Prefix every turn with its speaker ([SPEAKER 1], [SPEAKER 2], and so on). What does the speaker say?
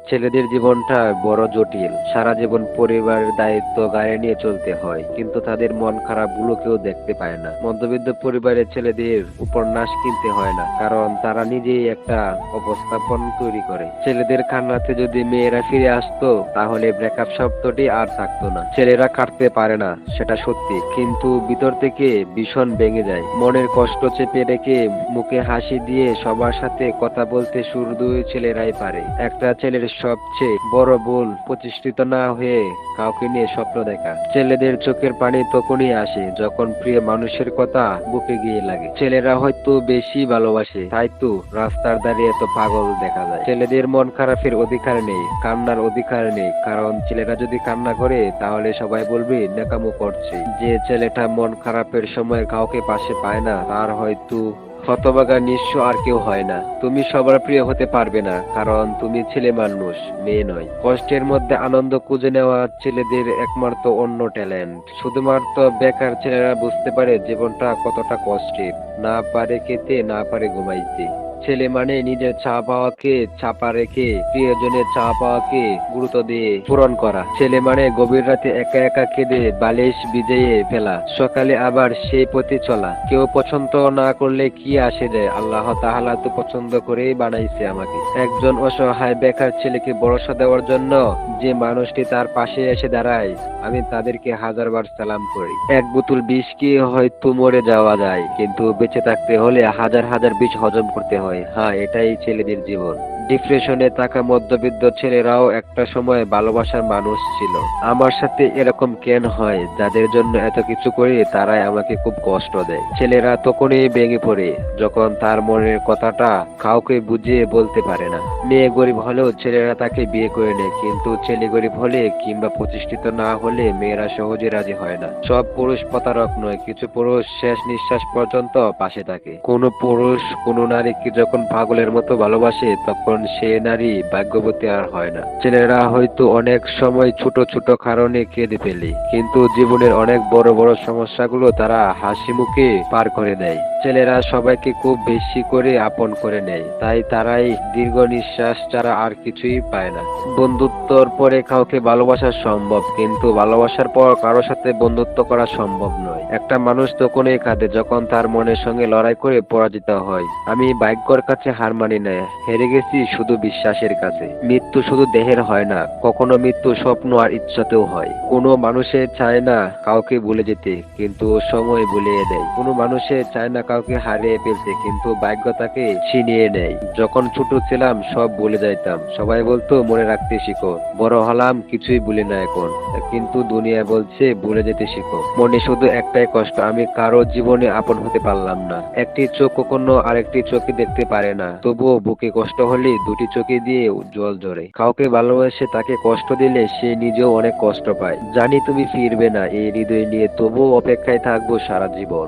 [SPEAKER 1] ছেলেদের জীবনটা বড় জটিল। সারা জীবন পরিবারের দায়িত্ব গায়ে নিয়ে চলতে হয়, কিন্তু তাদের মন খারাপ গুলো কেউ দেখতে পায় না। মধ্যবিত্ত পরিবারের ছেলেদের উপন্যাস কিনতে হয় না, কারণ তারা নিজেই একটা উপস্থাপন তৈরি করে। ছেলেদের কান্নাতে যদি মেয়েরা ফিরে আসতো, তাহলে ব্রেকআপ শব্দটি আর থাকতো না। ছেলেরা কাটতে পারে না, সেটা সত্যি, কিন্তু ভিতর থেকে ভীষণ ভেঙে যায়। মনের কষ্ট চেপে রেখে মুখে হাসি দিয়ে সবার সাথে কথা বলতে শুধু ছেলেরাই পারে। একটা ছেলের সবচেয়ে বড় ভুল প্রতিষ্ঠিত না হয়ে কাউকে নিয়ে স্বপ্ন দেখা। ছেলেদের চোখের পানি তখনই আসে যখন প্রিয় মানুষের কথা বুকে গিয়ে লাগে। ছেলেরা হয়তো বেশি ভালোবাসে, তাই তো রাস্তার ধারে এত পাগল দেখা যায়। ছেলেদের মন খারাপের অধিকার নেই, কান্নার অধিকার নেই, কারণ ছেলেরা যদি কান্না করে তাহলে সবাই বলবে নেকামো করছে। যে ছেলেটা মন খারাপের সময় কাউকে পাশে পায় না, তার হয়তো হতভাগা নিঃস্ব আর কেউ হয় না। তুমি সবার প্রিয় হতে পারবে না, কারণ তুমি ছেলে মানুষ, মেয়ে নয়। কষ্টের মধ্যে আনন্দ খুঁজে নেওয়া ছেলেদের একমাত্র অন্য ট্যালেন্ট। শুধুমাত্র বেকার ছেলেরা বুঝতে পারে জীবনটা কতটা কষ্টের। না পারে খেতে, না পারে ঘুমাইতে। ছেলে মানে নিজের চা পাওয়াকে চাপা রেখে প্রিয়জনের চা পাওয়াকে গুরুত্ব দিয়ে পূরণ করা। ছেলে মানে গভীর রাতে একা একা কেঁদে বালিশ ভিজিয়ে ফেলা, সকালে আবার সেই পথে চলা। কেউ পছন্দ না করলে কি আসে যায়, আল্লাহ তাআলা তো পছন্দ করেই বানাইছে আমাকে। একজন অসহায় বেকার ছেলেকে ভরসা দেওয়ার জন্য যে মানুষটি তার পাশে এসে দাঁড়ায়, আমি তাদেরকে হাজারবার সালাম করি। এক বোতল বিষ কি হয়তো মরে যাওয়া যায়, কিন্তু বেঁচে থাকতে হলে হাজার হাজার বিষ হজম করতে হয়। হ্যাঁ, এটাই ছেলেদের জীবন। ডিপ্রেশনে থাকা মধ্যবিত্ত ছেলেরাও একটা সময় ভালোবাসার মানুষ ছিল। আমার সাথে এরকম কেন হয়? যাদের জন্য এত কিছু করি তারাই আমাকে খুব কষ্ট দেয়। ছেলেরা তখনই ভেঙে পড়ে যখন তার মনের কথাটা কাউকে বুঝিয়ে বলতে পারে না। মেয়ে গরিব হলেও ছেলেরা তাকে বিয়ে করে নেয়, কিন্তু ছেলে গরিব হলে কিংবা প্রতিষ্ঠিত না হলে মেয়েরা সহজে রাজি হয় না। সব পুরুষ প্রতারক নয়, কিছু পুরুষ শেষ নিঃশ্বাস পর্যন্ত পাশে থাকে। কোন পুরুষ কোন নারীকে যখন পাগলের মতো ভালোবাসে, তখন সে নারী ভাগ্যবতী আর হয় না। ছেলেরা হয়তো অনেক সময় ছোট ছোট কারণে কেঁদে ফেলে, কিন্তু জীবনের অনেক বড় বড় সমস্যাগুলো তারা হাসি মুখে পার করে দেয়। ছেলেরা সবাইকে খুব বেশি করে আপন করে নেয়, তাই তারাই দীর্ঘ নিঃশ্বাস ছাড়া আর কিছুই পায় না। বন্ধুত্বর পরে কাউকে ভালোবাসা সম্ভব, কিন্তু ভালোবাসার পর কারো সাথে বন্ধুত্ব করা সম্ভব নয়। একটা মানুষ তখনই কাঁদে যখন তার মনের সঙ্গে লড়াই করে পরাজিত হয়। আমি ভাগ্যর কাছে হার মানি না, হেরে গেছি শুধু বিশ্বাসের কাছে। মৃত্যু শুধু দেহের হয় না, কখনো মৃত্যু স্বপ্ন আর ইচ্ছাতেও হয়। কোনো মানুষে চায় না কাউকে ভুলে যেতে, কিন্তু সময় ভুলিয়ে দেয়। কোনো মানুষে চায় না কাউকে হারিয়ে ফেলতে, কিন্তু ভাগ্য তাকে ছিনিয়ে নেয়। যখন ছোট ছিলাম সব ভুলে যাইতাম, সবাই বলতো মনে রাখতে শিখো। বড় হলাম, কিছুই ভুলি না এখন, কিন্তু দুনিয়া বলছে ভুলে যেতে শিখো। মনে শুধু একটাই কষ্ট, আমি কারো জীবনে আপন হতে পারলাম না। একটি চোখ কখনো আরেকটি চোখে দেখতে পারে না, তবুও বুকে কষ্ট হলে দুটি চোখে দিয়ে জল ঝরে। কাউকে ভালোবাসে তাকে কষ্ট দিলে সে নিজেও অনেক কষ্ট পায়। জানি তুমি ফিরবে না এই হৃদয় নিয়ে, তবুও অপেক্ষায় থাকবো সারা জীবন।